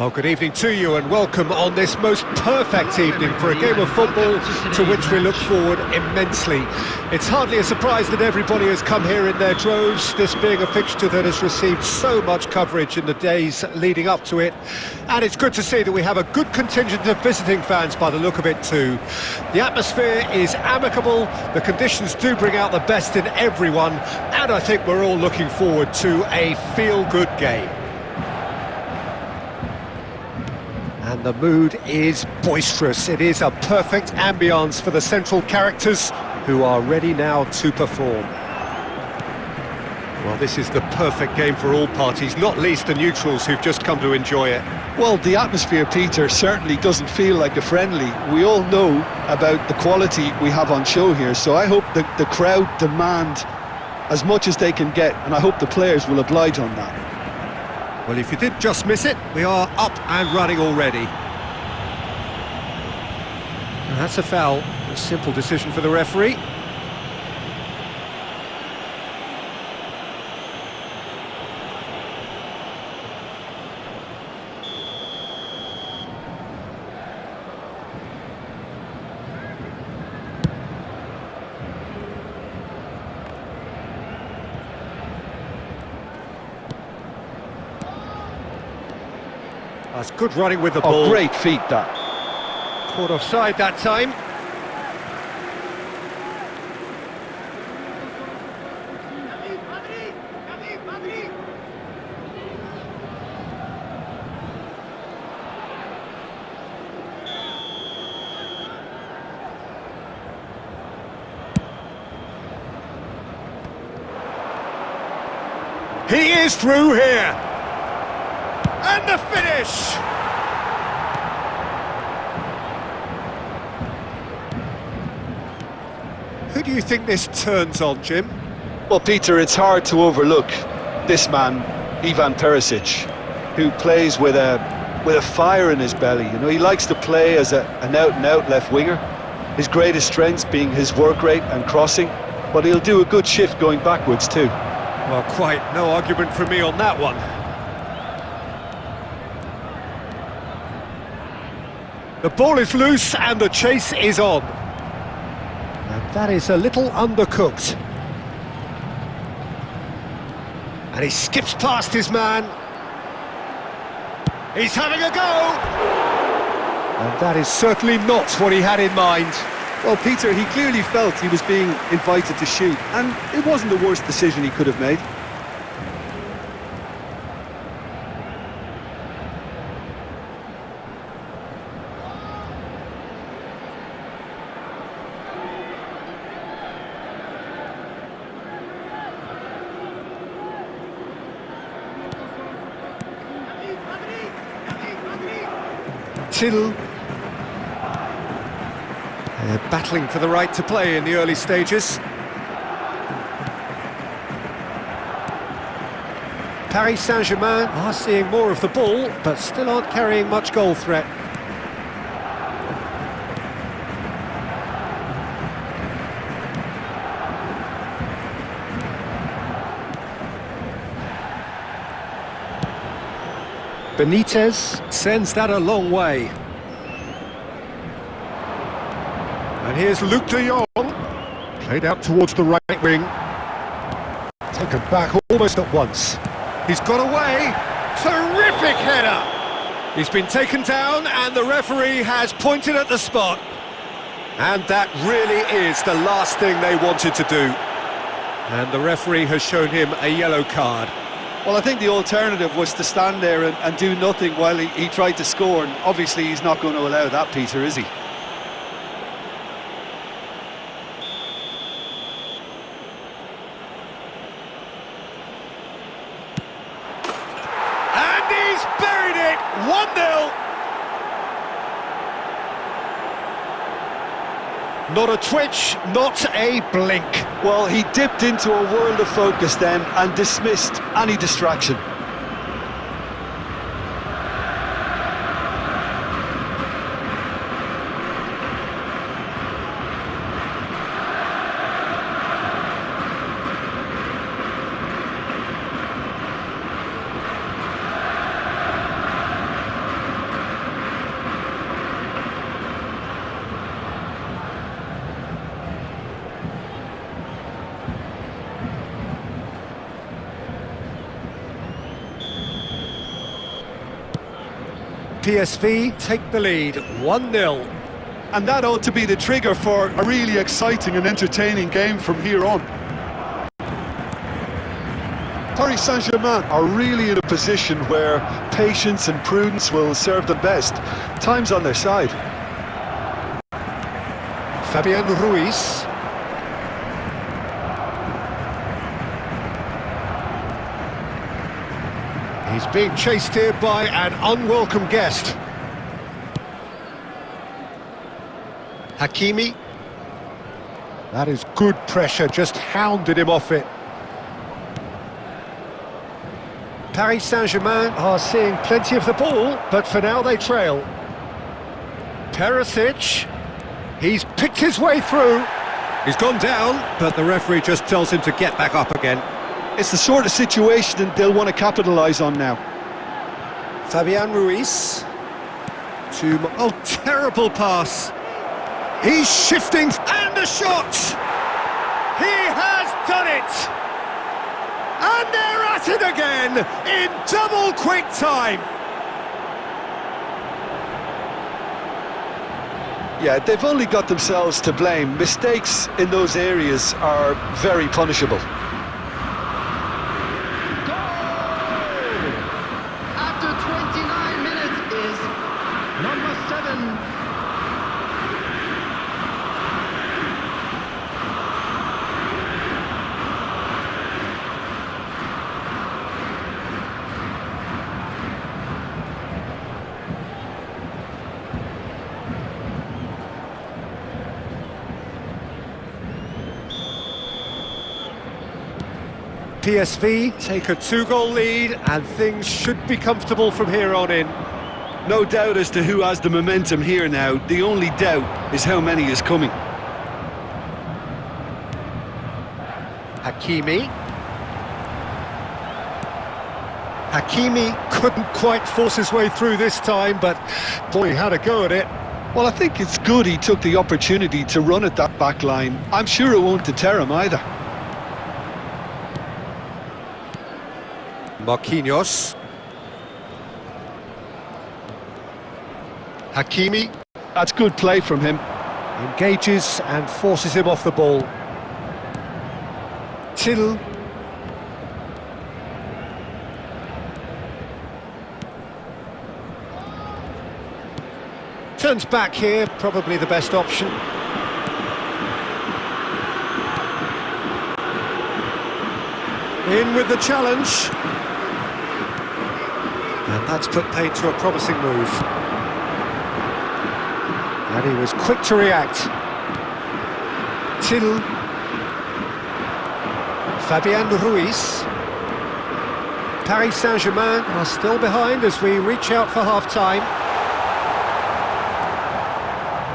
Well, good evening to you and welcome on this most perfect evening for a game of football to which we look forward immensely. It's hardly a surprise that everybody has come here in their droves, this being a fixture that has received so much coverage in the days leading up to it. And it's good to see that we have a good contingent of visiting fans by the look of it too. The atmosphere is amicable, the conditions do bring out the best in everyone, and I think we're all looking forward to a feel-good game. And the mood is boisterous. It is a perfect ambience for the central characters who are ready now to perform. Well, this is the perfect game for all parties, not least the neutrals who've just come to enjoy it. Well, the atmosphere, Peter, certainly doesn't feel like a friendly. We all know about the quality we have on show here, so I hope that the crowd demand as much as they can get, and I hope the players will oblige on that. Well, if you did just miss it, we are up and running already. And that's a foul. A simple decision for the referee. That's good running with the ball. Oh, great feat, that. Caught offside that time. He is through here. And the finish! Who do you think this turns on, Jim? Well, Peter, it's hard to overlook this man, Ivan Perisic, who plays with a fire in his belly. You know, he likes to play as an out-and-out left winger. His greatest strengths being his work rate and crossing, but he'll do a good shift going backwards too. Well, quite no argument from me on that one. The ball is loose and the chase is on. And that is a little undercooked. And he skips past his man. He's having a go! And that is certainly not what he had in mind. Well, Peter, he clearly felt he was being invited to shoot, and it wasn't the worst decision he could have made. Till they're battling for the right to play in the early stages. Paris Saint-Germain are seeing more of the ball, but still aren't carrying much goal threat. Benitez sends that a long way. And here's Luc de Jong, played out towards the right wing. Taken back almost at once. He's got away. Terrific header. He's been taken down and the referee has pointed at the spot. And that really is the last thing they wanted to do. And the referee has shown him a yellow card. Well, I think the alternative was to stand there and do nothing while he tried to score, and obviously he's not going to allow that, Peter, is he? And he's buried it! 1-0! Not a twitch, not a blink. Well, he dipped into a world of focus then and dismissed any distraction. PSV take the lead, 1-0. And that ought to be the trigger for a really exciting and entertaining game from here on. Paris Saint-Germain are really in a position where patience and prudence will serve them best. Time's on their side. Fabian Ruiz. He's being chased here by an unwelcome guest. Hakimi. That is good pressure, just hounded him off it. Paris Saint-Germain are seeing plenty of the ball, but for now they trail. Perisic. He's picked his way through. He's gone down, but the referee just tells him to get back up again. It's the sort of situation that they'll want to capitalise on now. Fabian Ruiz. Oh, terrible pass. He's shifting, and a shot! He has done it! And they're at it again, in double quick time! Yeah, they've only got themselves to blame. Mistakes in those areas are very punishable. After 29 minutes is number 7. PSV take a 2-goal lead, and things should be comfortable from here on in. No doubt as to who has the momentum here now. The only doubt is how many is coming. Hakimi. Hakimi couldn't quite force his way through this time, but boy, he had a go at it. Well, I think it's good he took the opportunity to run at that back line. I'm sure it won't deter him either. Marquinhos. Hakimi. That's good play from him. Engages and forces him off the ball. Till. Turns back here, probably the best option. In with the challenge. And that's put paid to a promising move. And he was quick to react. Till. Fabian Ruiz. Paris Saint-Germain are still behind as we reach out for half-time.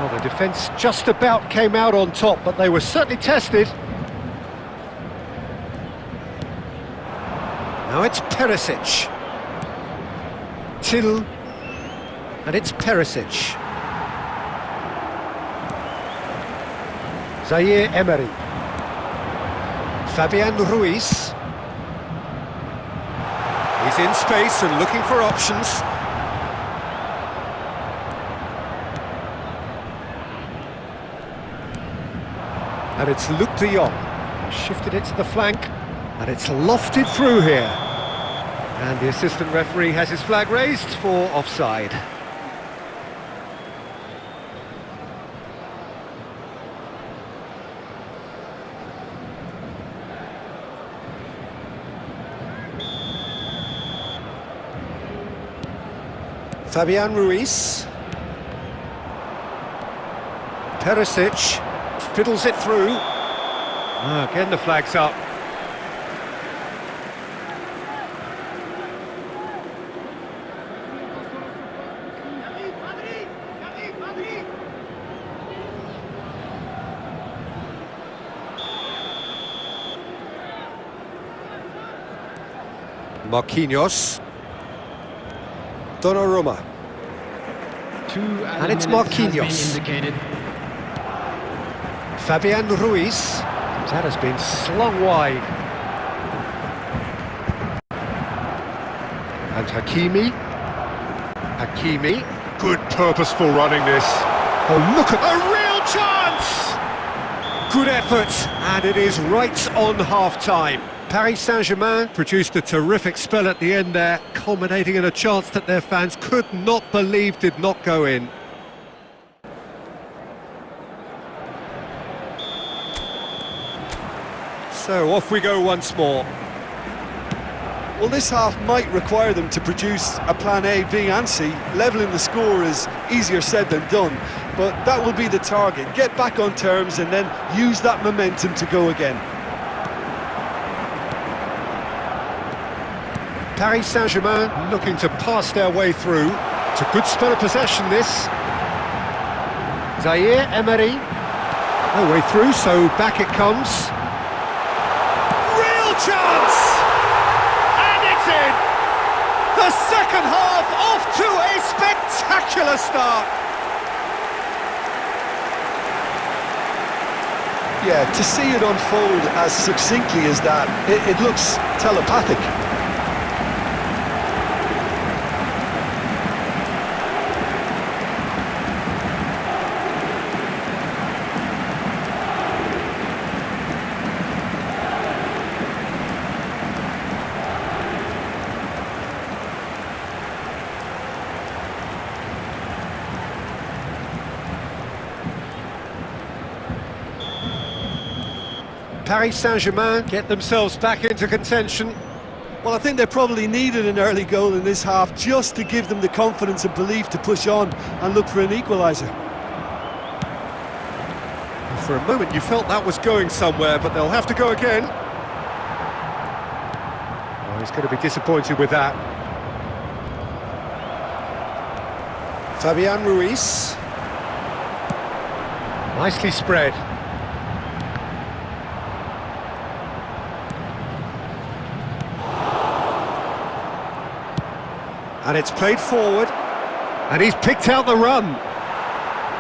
Well, the defence just about came out on top, but they were certainly tested. Now it's Perisic. Till. And it's Perisic. Zaire Emery. Fabian Ruiz. He's in space and looking for options. And it's Luc de Jong. He shifted it to the flank, and it's lofted through here. And the assistant referee has his flag raised for offside. Fabian Ruiz. Perisic fiddles it through. Again the flag's up. Marquinhos. Donnarumma. And it's Marquinhos. Fabian Ruiz. That has been slung wide. And Hakimi. Hakimi. Good purposeful running this. Oh, look at a real chance! Good effort, and it is right on half-time. Paris Saint-Germain produced a terrific spell at the end there, culminating in a chance that their fans could not believe did not go in. So off we go once more. Well, this half might require them to produce a plan A, B and C. Levelling the score is easier said than done, but that will be the target. Get back on terms and then use that momentum to go again. Paris Saint-Germain looking to pass their way through. It's a good spell of possession, this. Zaire Emery. No way through, so back it comes. Real chance! And it's in! The second half off to a spectacular start! Yeah, to see it unfold as succinctly as that, it looks telepathic. Paris Saint-Germain get themselves back into contention. Well, I think they probably needed an early goal in this half just to give them the confidence and belief to push on and look for an equaliser. For a moment you felt that was going somewhere, but they'll have to go again. Oh, he's going to be disappointed with that. Fabian Ruiz. Nicely spread. And it's played forward, and he's picked out the run.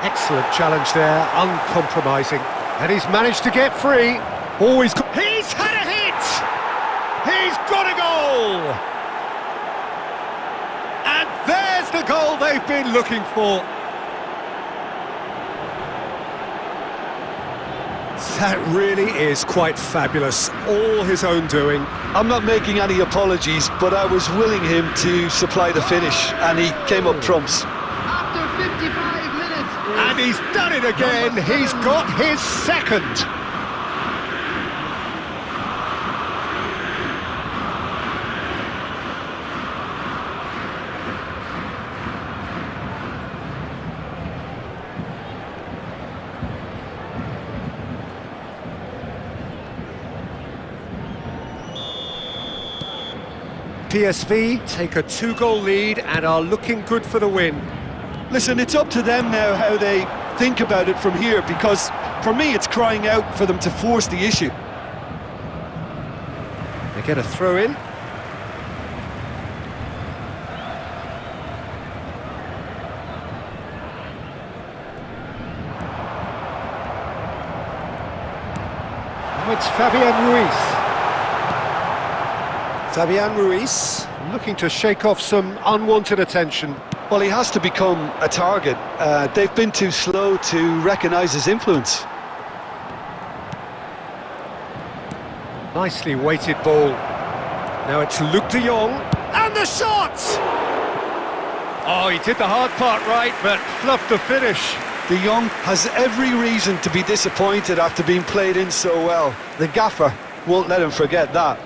Excellent challenge there, uncompromising. And he's managed to get free. Always, he's had a hit! He's got a goal! And there's the goal they've been looking for. That really is quite fabulous, all his own doing. I'm not making any apologies, but I was willing him to supply the finish, and he came up trumps. After 55 minutes... And he's done it again, he's got his second. PSV take a 2-goal lead and are looking good for the win. Listen, it's up to them now how they think about it from here, because for me it's crying out for them to force the issue. They get a throw in. Oh, it's Fabian Ruiz. Fabian Ruiz looking to shake off some unwanted attention. Well, he has to become a target. They've been too slow to recognise his influence. Nicely weighted ball. Now it's Luc de Jong, and the shot! Oh, he did the hard part right, but fluffed the finish. De Jong has every reason to be disappointed after being played in so well. The gaffer won't let him forget that.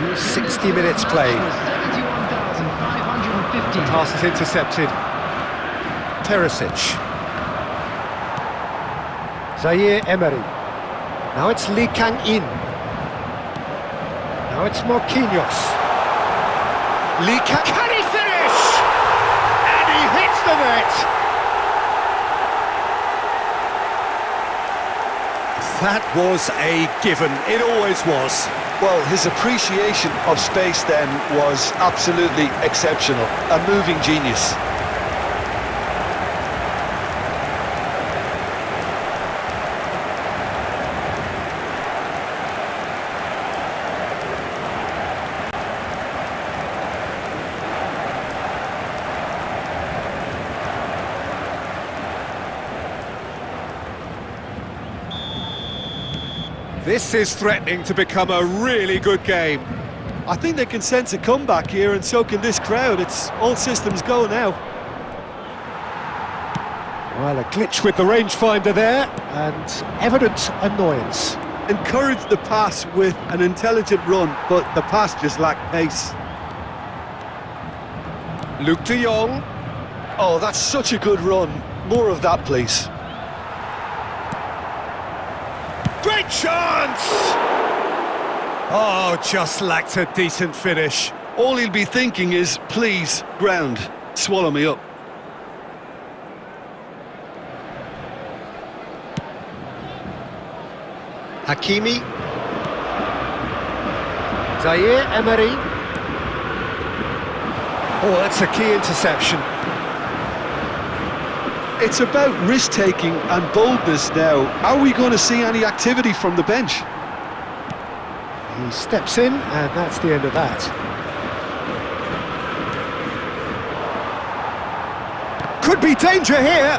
Ooh, 60 minutes played. 71,550. Pass is intercepted. Perisic. Zaire Emery. Now it's Lee Kang-in. Now it's Marquinhos. Lee Kang... Can he finish? And he hits the net! That was a given, it always was. Well, his appreciation of space then was absolutely exceptional. A moving genius. This is threatening to become a really good game. I think they can sense a comeback here, and so can this crowd. It's all systems go now. Well, a glitch with the rangefinder there, and evident annoyance. Encouraged the pass with an intelligent run, but the pass just lacked pace. Luke de Jong. Oh, that's such a good run. More of that, please. Great chance! Oh, just lacked a decent finish. All he'll be thinking is, please, ground, swallow me up. Hakimi. Zaire Emery. Oh, that's a key interception. It's about risk-taking and boldness now. Are we going to see any activity from the bench? He steps in, and that's the end of that. Could be danger here!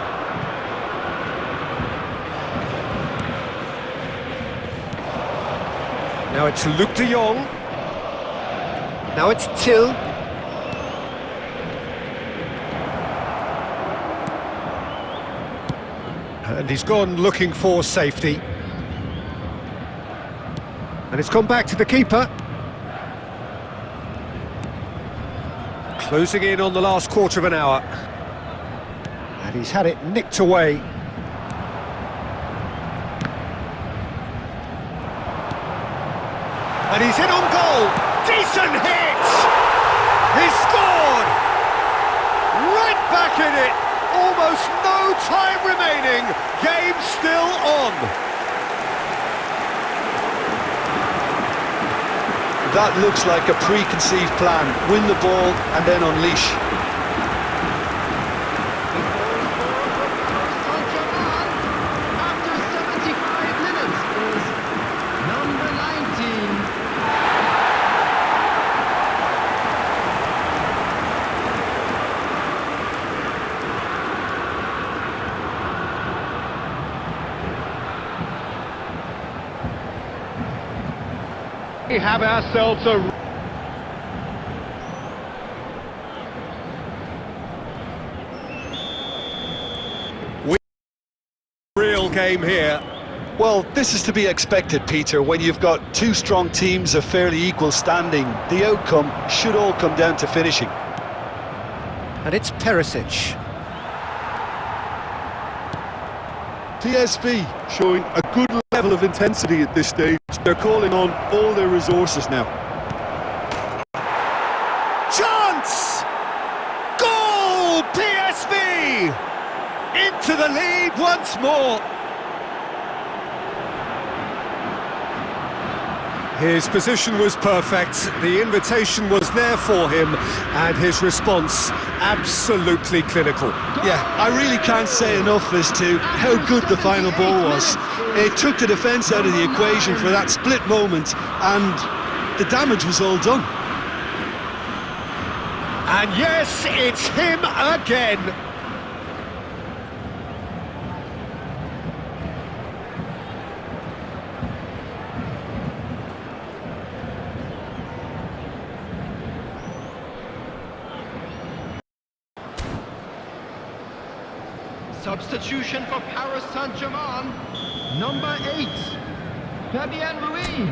Now it's Luke de Jong. Now it's Till. And he's gone looking for safety. And it's gone back to the keeper. Closing in on the last quarter of an hour. And he's had it nicked away. And he's in on goal. Decent hit! He's scored! Right back in it! Almost no time remaining. Game still on. That looks like a preconceived plan. Win the ball and then unleash. After 75 minutes is number 19. We have ourselves a real game here. Well, this is to be expected, Peter. When you've got two strong teams of fairly equal standing, the outcome should all come down to finishing. And it's Perisic. PSV showing a good level of intensity at this stage. They're calling on all their resources now. Chance! Goal! PSV! Into the lead once more. His position was perfect, the invitation was there for him, and his response absolutely clinical. Yeah, I really can't say enough as to how good the final ball was. It took the defence out of the equation for that split moment, and the damage was all done. And yes, it's him again. Substitution for Paris Saint-Germain. Number 8, Fabian Ruiz.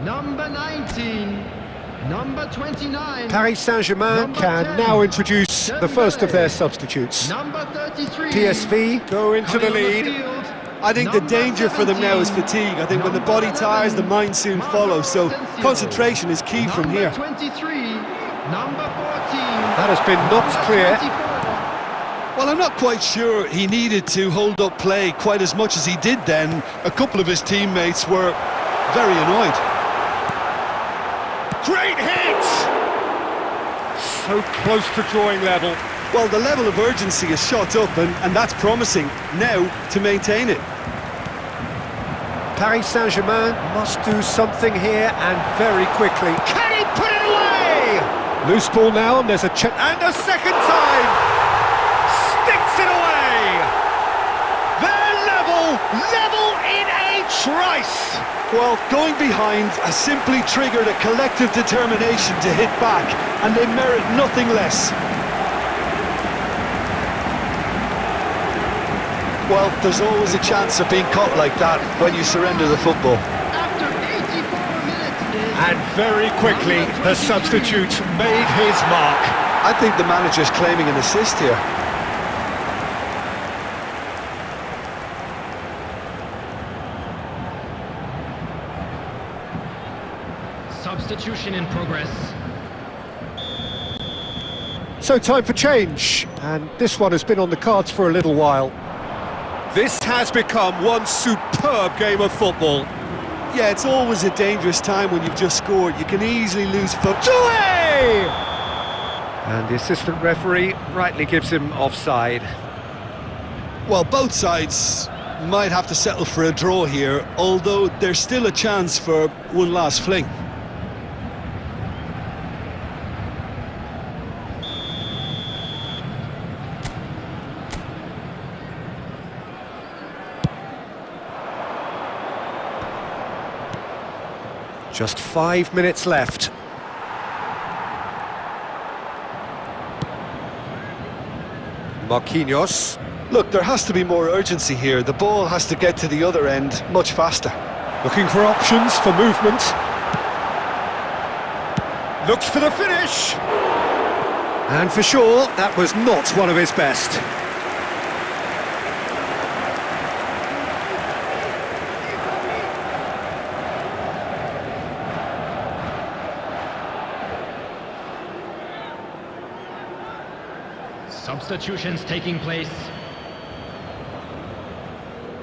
Number 19, number 29. Paris Saint-Germain can 10, now introduce the first of their substitutes. Number 33. PSV go into the lead. I think the danger for them now is fatigue. I think when the body tires, the mind soon follows. So concentration is key from here. Number 23, number 14. That has been knocked clear. 24. Well, I'm not quite sure he needed to hold up play quite as much as he did then. A couple of his teammates were very annoyed. Great hit! So close to drawing level. Well, the level of urgency is shot up, and that's promising. Now to maintain it. Paris Saint-Germain must do something here, and very quickly. Can he put it away? Loose ball now, and there's a check. And a second time! Sticks it away! They're level in a trice! Well, going behind has simply triggered a collective determination to hit back, and they merit nothing less. Well, there's always a chance of being caught like that when you surrender the football. After 84 minutes is... And very quickly, the substitute made his mark. I think the manager's claiming an assist here. Substitution in progress. So time for change, and this one has been on the cards for a little while. This has become one superb game of football. Yeah, it's always a dangerous time when you've just scored. You can easily lose focus. And the assistant referee rightly gives him offside. Well, both sides might have to settle for a draw here, although there's still a chance for one last fling. Just 5 minutes left. Marquinhos. Look, there has to be more urgency here. The ball has to get to the other end much faster. Looking for options for movement. Looks for the finish. And for sure, that was not one of his best. Substitutions taking place.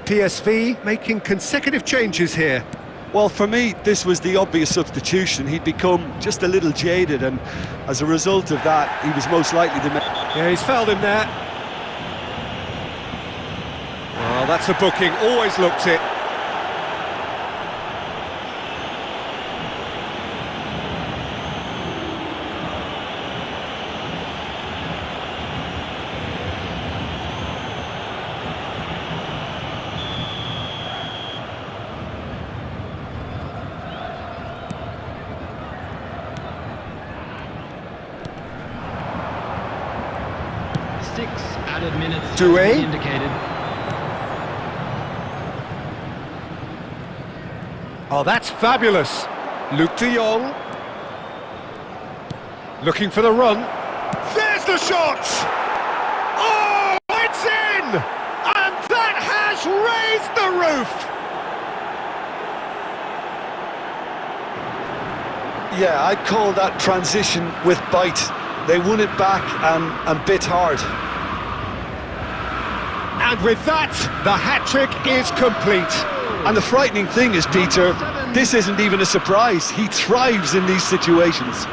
PSV making consecutive changes here. Well, for me, this was the obvious substitution. He'd become just a little jaded, and as a result of that, he was most likely to make... Yeah, he's fouled him there. Well, that's a booking, always looked it. Added minutes Doué. indicated. Oh, that's fabulous. Luke de Jong. Looking for the run. There's the shot! Oh, it's in! And that has raised the roof! Yeah, I'd call that transition with bite. They won it back and bit hard. And with that, the hat-trick is complete. And the frightening thing is, Peter, this isn't even a surprise. He thrives in these situations.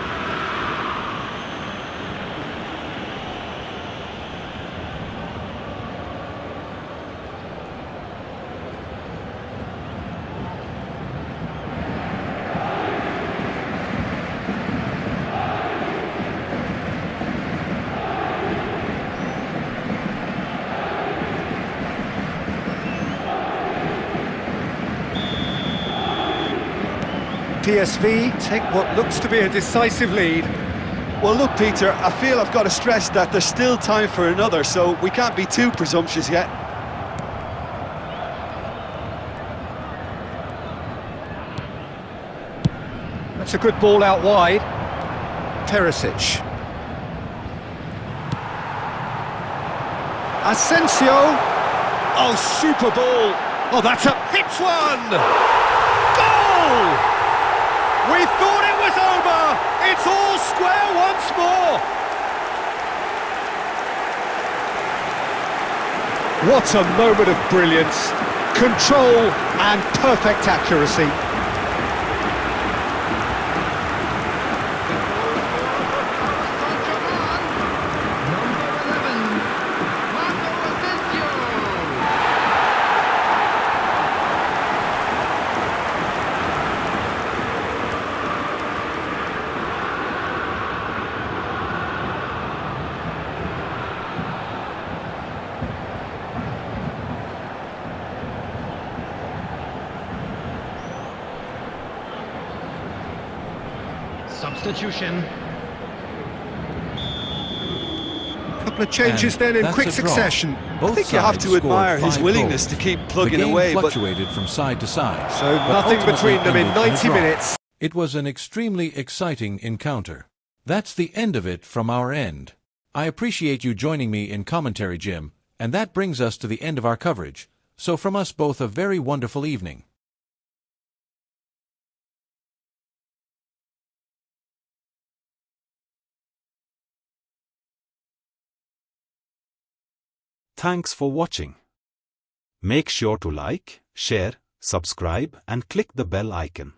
PSV take what looks to be a decisive lead. Well, look, Peter, I feel I've got to stress that there's still time for another, so we can't be too presumptuous yet. That's a good ball out wide. Perisic. Asensio. Oh, super ball. Oh, that's a hit one. Goal! We thought it was over. It's all square once more. What a moment of brilliance, control and perfect accuracy. Substitution. Couple of changes then in quick succession. I think you have to admire his willingness to keep plugging away, but fluctuated from side to side. So nothing between them in 90 minutes. It was an extremely exciting encounter. That's the end of it from our end. I appreciate you joining me in commentary, Jim, and that brings us to the end of our coverage. So from us both, a very wonderful evening. Thanks for watching. Make sure to like, share, subscribe and click the bell icon.